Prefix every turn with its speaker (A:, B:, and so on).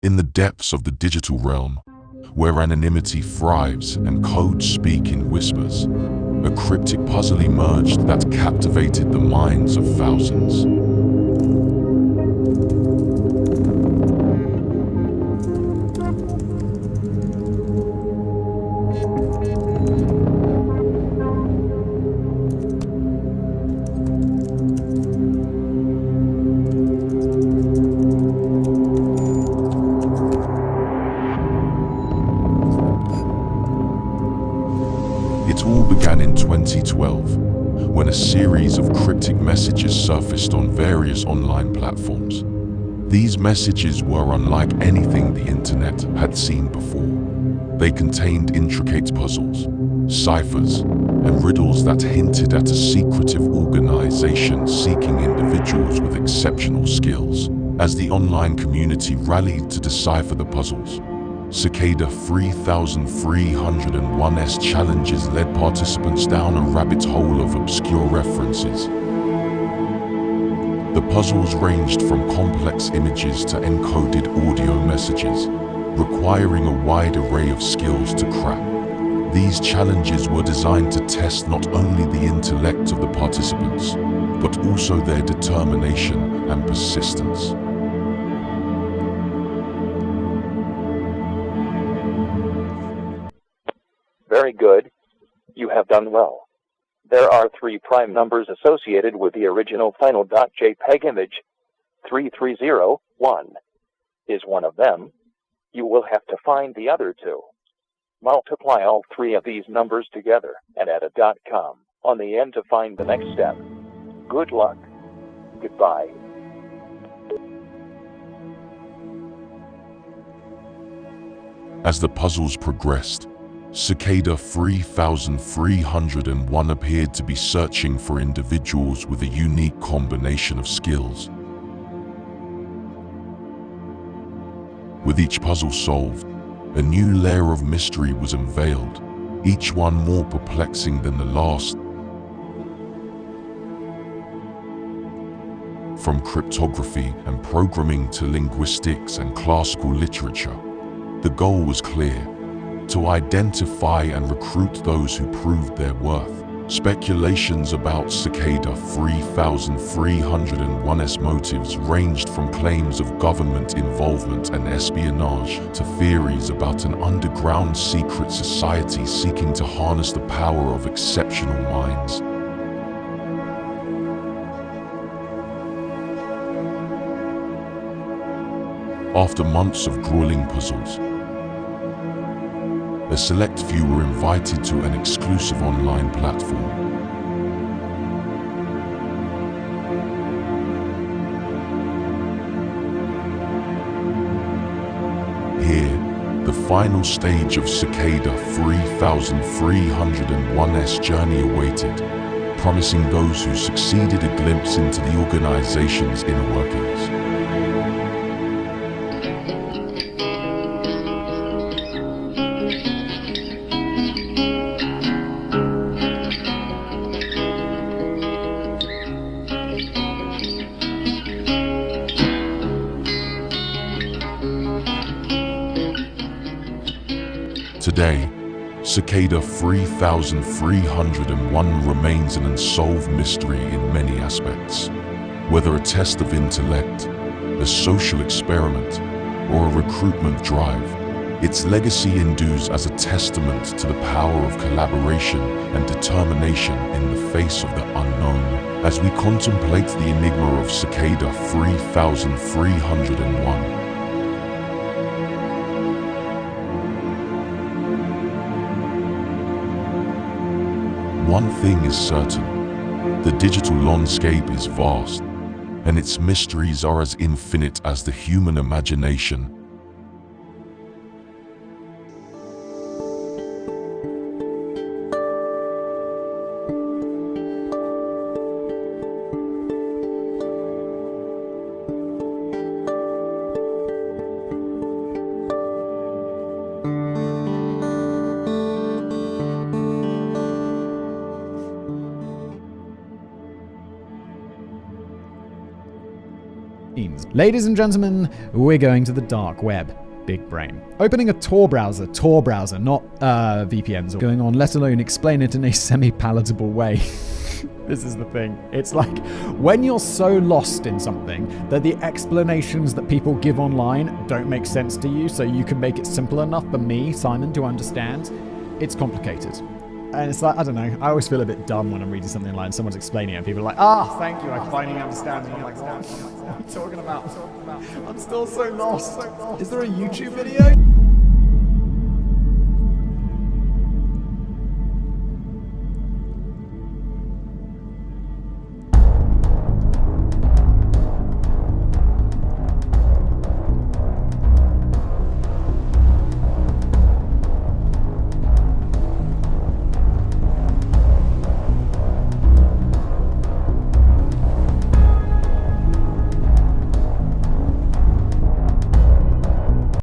A: In the depths of the digital realm, where anonymity thrives and codes speak in whispers, a cryptic puzzle emerged that captivated the minds of thousands. It all began in 2012, when a series of cryptic messages surfaced on various online platforms. These messages were unlike anything the internet had seen before. They contained intricate puzzles, ciphers, and riddles that hinted at a secretive organization seeking individuals with exceptional skills. As the online community rallied to decipher the puzzles, Cicada 3301's challenges led participants down a rabbit hole of obscure references. The puzzles ranged from complex images to encoded audio messages, requiring a wide array of skills to crack. These challenges were designed to test not only the intellect of the participants, but also their determination and persistence.
B: Very good. You have done well. There are 3 prime numbers associated with the original final .jpg image. 3301 is one of them. You will have to find the other 2. Multiply all 3 of these numbers together and add a .com on the end to find the next step. Good luck. Goodbye.
A: As the puzzles progressed, Cicada 3301 appeared to be searching for individuals with a unique combination of skills. With each puzzle solved, a new layer of mystery was unveiled, each one more perplexing than the last. From cryptography and programming to linguistics and classical literature, the goal was clear: to identify and recruit those who proved their worth. Speculations about Cicada 3301's motives ranged from claims of government involvement and espionage to theories about an underground secret society seeking to harness the power of exceptional minds. After months of grueling puzzles, a select few were invited to an exclusive online platform. Here, the final stage of Cicada 3301's journey awaited, promising those who succeeded a glimpse into the organization's inner workings. Today, Cicada 3301 remains an unsolved mystery in many aspects. Whether a test of intellect, a social experiment, or a recruitment drive, its legacy endures as a testament to the power of collaboration and determination in the face of the unknown. As we contemplate the enigma of Cicada 3301, one thing is certain: the digital landscape is vast, and its mysteries are as infinite as the human imagination.
C: means. Ladies and gentlemen, we're going to the dark web. Big brain. Opening a Tor browser, not VPNs are going on, let alone explain it in a semi-palatable way. This is the thing. It's like when you're so lost in something that the explanations that people give online don't make sense to you, so you can make it simple enough for me, Simon, to understand, it's complicated. And it's like, I don't know, I always feel a bit dumb when I'm reading something online and someone's explaining it and people are like, thank you, I finally understand. And I'm like, what are you talking about? I'm still so lost. Is there a YouTube video?